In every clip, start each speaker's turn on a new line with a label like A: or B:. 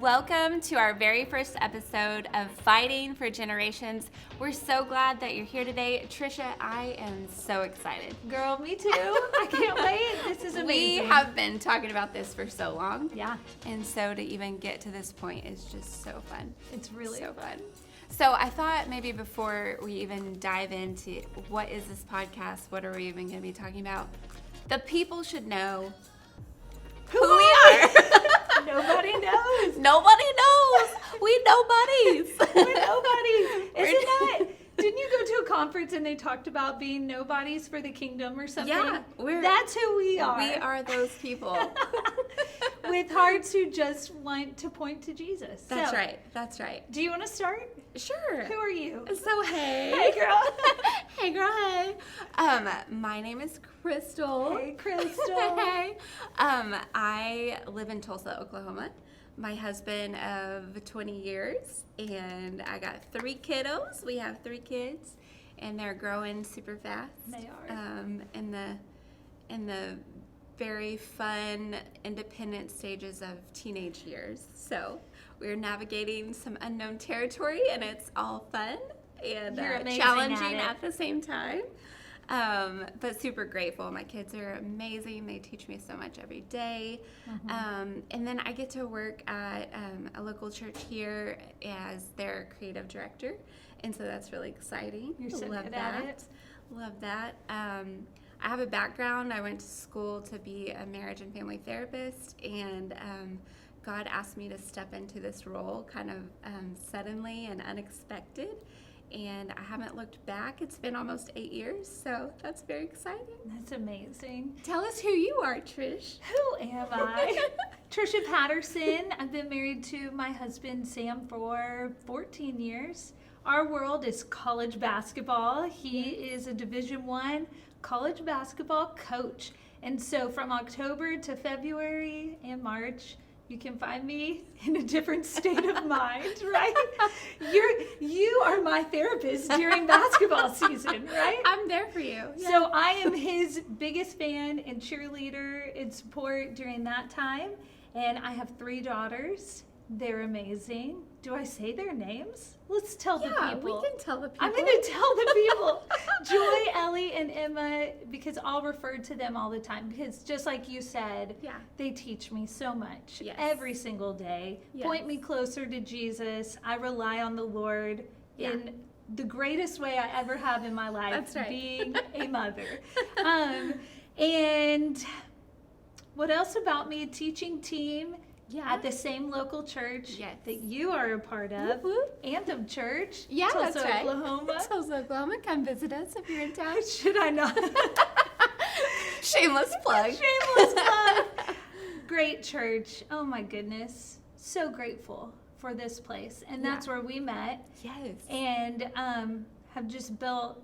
A: Welcome to our very first episode of Fighting for Generations. We're so glad that you're here today. Tricia, I am so excited.
B: Girl, me too. I can't wait. This is amazing.
A: We have been talking about this for so long.
B: Yeah.
A: And so to even get to this point is just so fun.
B: It's really
A: so fun. So I thought maybe before we even dive into what is this podcast, what are we even going to be talking about, the people should know who we are.
B: Nobody knows.
A: Nobody knows. We nobodies.
B: We're nobodies. Isn't that? Didn't you go to a conference and they talked about being nobodies for the kingdom or something?
A: Yeah.
B: That's who we are.
A: We are those people.
B: With hearts who just want to point to Jesus.
A: That's right. That's right.
B: Do you want to start?
A: Sure.
B: Who are you?
A: So, hey.
B: Hey, girl.
A: Hey, girl, hey. My name is Crystal.
B: Hey, Crystal.
A: Hey. I live in Tulsa, Oklahoma. My husband of 20 years, and I got 3 kiddos. We have 3 kids, and they're growing super fast.
B: They are.
A: In the very fun, independent stages of teenage years. So we're navigating some unknown territory, and it's all fun and challenging at the same time. But super grateful. My kids are amazing. They teach me so much every day. Mm-hmm. And then I get to work at a local church here as their creative director. And so that's really exciting.
B: You're so
A: Love
B: good
A: that.
B: at it.
A: Love that. I have a background. I went to school to be a marriage and family therapist, and God asked me to step into this role kind of suddenly and unexpected. And I haven't looked back. It's been almost 8 years, so that's very exciting.
B: That's amazing.
A: Tell us who you are, Trish.
B: Who am I? Tricia Patterson. I've been married to my husband, Sam, for 14 years. Our world is college basketball. He is a Division I college basketball coach. And so from October to February and March, you can find me in a different state of mind, right? You are my therapist during basketball season, right?
A: I'm there for you. Yeah.
B: So I am his biggest fan and cheerleader and support during that time. And I have 3 daughters. They're amazing. Do I say their names? Let's tell the people.
A: Yeah, we can tell the people.
B: I'm going to tell the people. Joy, Ellie, and Emma, because I'll refer to them all the time. Because just like you said, they teach me so much every single day. Point me closer to Jesus. I rely on the Lord in the greatest way I ever have in my life.
A: That's right.
B: Being a mother. And what else about me? A teaching team. At the same local church that you are a part of, Anthem Church, Tulsa,
A: that's right.
B: Oklahoma.
A: Tulsa, Oklahoma. Come visit us if you're in town.
B: Should I not?
A: Shameless plug.
B: Shameless plug. Great church. Oh my goodness. So grateful for this place. And that's where we met.
A: Yes.
B: And have just built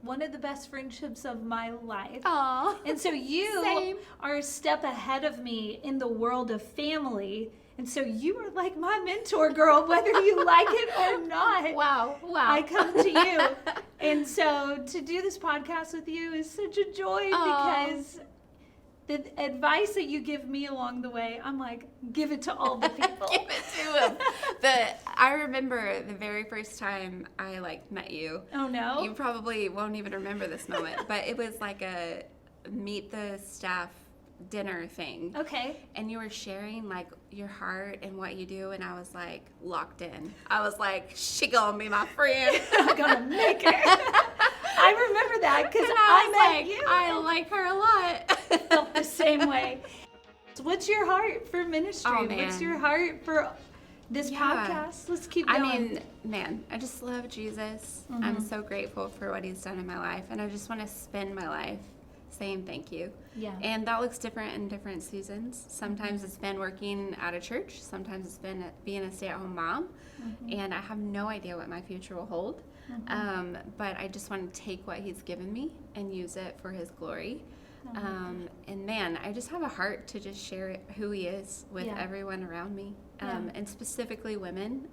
B: one of the best friendships of my life.
A: Aww.
B: And so you are a step ahead of me in the world of family. And so you are like my mentor, girl, whether you like it or not.
A: Wow.
B: I come to you. And so to do this podcast with you is such a joy because the advice that you give me along the way, I'm like, give it to all the people.
A: Give it to them. I remember the very first time I met you.
B: Oh no?
A: You probably won't even remember this moment, but it was like a meet the staff dinner thing.
B: Okay.
A: And you were sharing your heart and what you do, and I was locked in. I was like, she gonna be my friend.
B: I'm gonna make her. I remember that because I met you.
A: I like her a lot.
B: I felt the same way. So what's your heart for ministry?
A: Oh, man.
B: What's your heart for this podcast? Let's keep going.
A: I mean, man, I just love Jesus. Mm-hmm. I'm so grateful for what he's done in my life, and I just want to spend my life saying thank you.
B: Yeah.
A: And that looks different in different seasons. Sometimes it's been working at a church. Sometimes it's been being a stay-at-home mom. Mm-hmm. And I have no idea what my future will hold. Mm-hmm. But I just want to take what he's given me and use it for his glory. And man, I just have a heart to just share who he is with everyone around me. And specifically women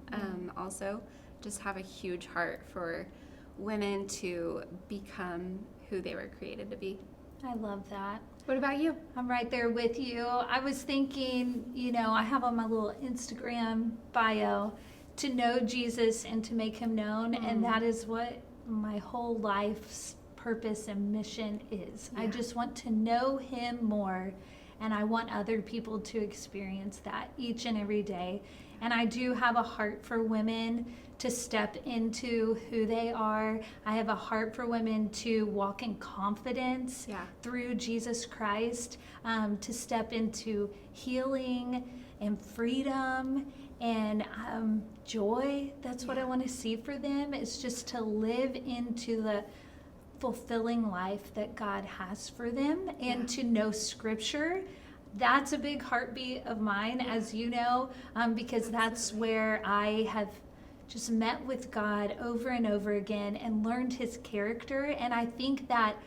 A: also just have a huge heart for women to become who they were created to be.
B: I love that.
A: What about you?
B: I'm right there with you. I was thinking, I have on my little Instagram bio to know Jesus and to make him known, and that is what my whole life's purpose and mission is. I just want to know him more, and I want other people to experience that each and every day. And I do have a heart for women to step into who they are. I have a heart for women to walk in confidence through Jesus Christ, to step into healing and freedom and joy. That's what I want to see for them, is just to live into the fulfilling life that God has for them, and to know Scripture. That's a big heartbeat of mine, as you know, because that's where I have just met with God over and over again and learned his character. And I think that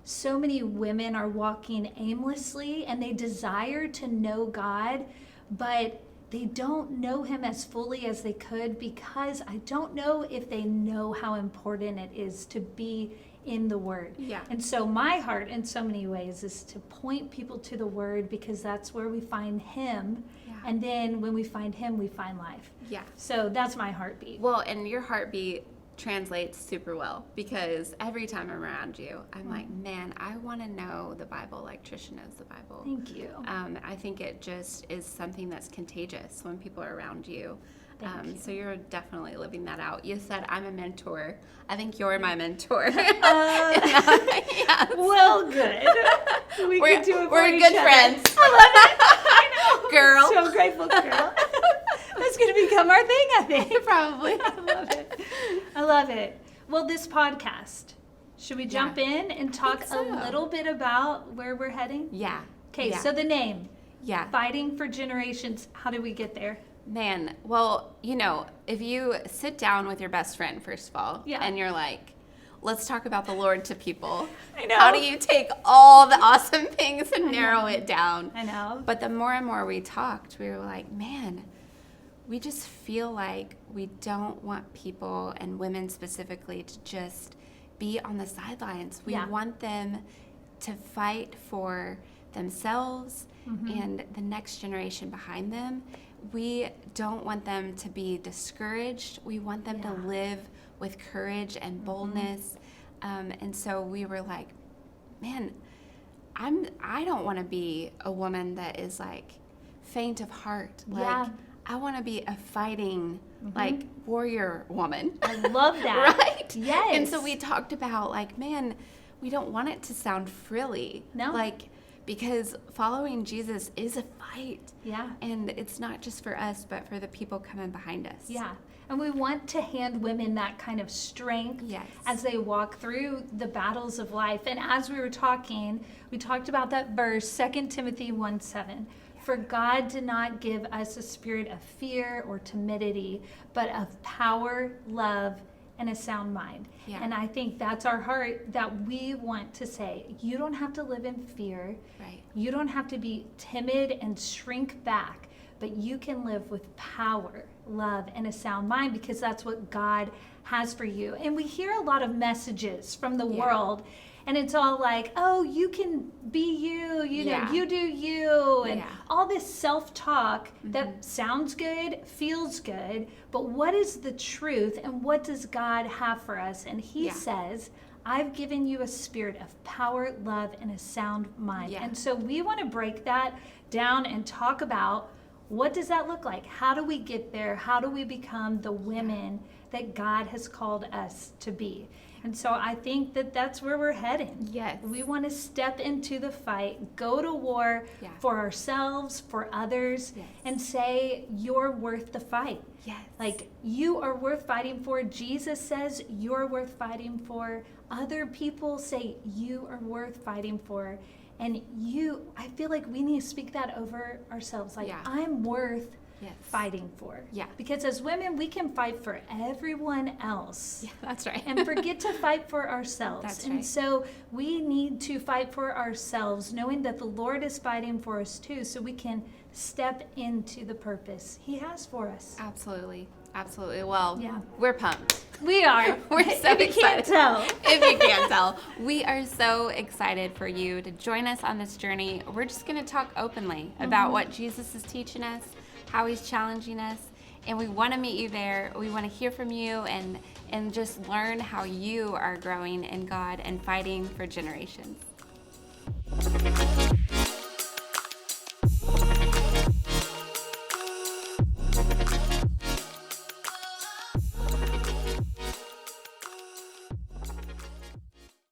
B: so many women are walking aimlessly and they desire to know God, but they don't know him as fully as they could, because I don't know if they know how important it is to be in the Word. And so my heart in so many ways is to point people to the Word, because that's where we find him. And then when we find him, we find life. So that's my heartbeat.
A: Well, and your heartbeat translates super well, because every time I'm around you, I'm like, man, I want to know the Bible like Tricia knows the Bible.
B: Thank you.
A: I think it just is something that's contagious when people are around you. So you're definitely living that out. You said I'm a mentor. I think you're my mentor.
B: Well, good. We're
A: good friends.
B: I love it. I know.
A: Girl.
B: So grateful, girl. That's going to become our thing, I think.
A: Probably.
B: I love it. Well, this podcast, should we jump in and talk a little bit about where we're heading? Okay, so the name. Fighting for Generations. How did we get there?
A: Man, well, if you sit down with your best friend, first of all, and you're like, let's talk about the Lord to people.
B: I know.
A: How do you take all the awesome things and narrow it down?
B: I know.
A: But the more and more we talked, we were like, man, we just feel like we don't want people, and women specifically, to just be on the sidelines. We want them to fight for themselves and the next generation behind them. We don't want them to be discouraged. We want them to live with courage and boldness. And so we were like, man, I don't want to be a woman that is like faint of heart. Like, I want to be a fighting, like, warrior woman.
B: I love that.
A: Right?
B: Yes.
A: And so we talked about, like, man, we don't want it to sound frilly.
B: No.
A: Like, because following Jesus is a fight. And it's not just for us, but for the people coming behind us.
B: And we want to hand women that kind of strength as they walk through the battles of life. And as we were talking, we talked about that verse, 2 Timothy 1:7. For God did not give us a spirit of fear or timidity, but of power, love, and a sound mind. And I think that's our heart, that we want to say, you don't have to live in fear. You don't have to be timid and shrink back, but you can live with power, love, and a sound mind, because that's what God has for you. And we hear a lot of messages from the world, and it's all like, oh, you can be you, you do you, and all this self-talk that sounds good, feels good, but what is the truth, and what does God have for us? And he says, I've given you a spirit of power, love, and a sound mind. And so we want to break that down and talk about, what does that look like? How do we get there? How do we become the women that God has called us to be? And so I think that that's where we're heading. We want to step into the fight, go to war for ourselves, for others, and say, you're worth the fight. Like, you are worth fighting for. Jesus says you're worth fighting for. Other people say you are worth fighting for. And I feel like we need to speak that over ourselves. Like, I'm worth fighting for. Because as women, we can fight for everyone else.
A: That's right.
B: And forget to fight for ourselves.
A: That's
B: and
A: right.
B: so we need to fight for ourselves, knowing that the Lord is fighting for us too, so we can step into the purpose he has for us.
A: Absolutely. Well, we're pumped.
B: We are.
A: We're so
B: If you can't
A: excited.
B: tell.
A: If you can't tell, we are so excited for you to join us on this journey. We're just going to talk openly about what Jesus is teaching us, how he's challenging us, and we want to meet you there. We want to hear from you and just learn how you are growing in God and fighting for generations.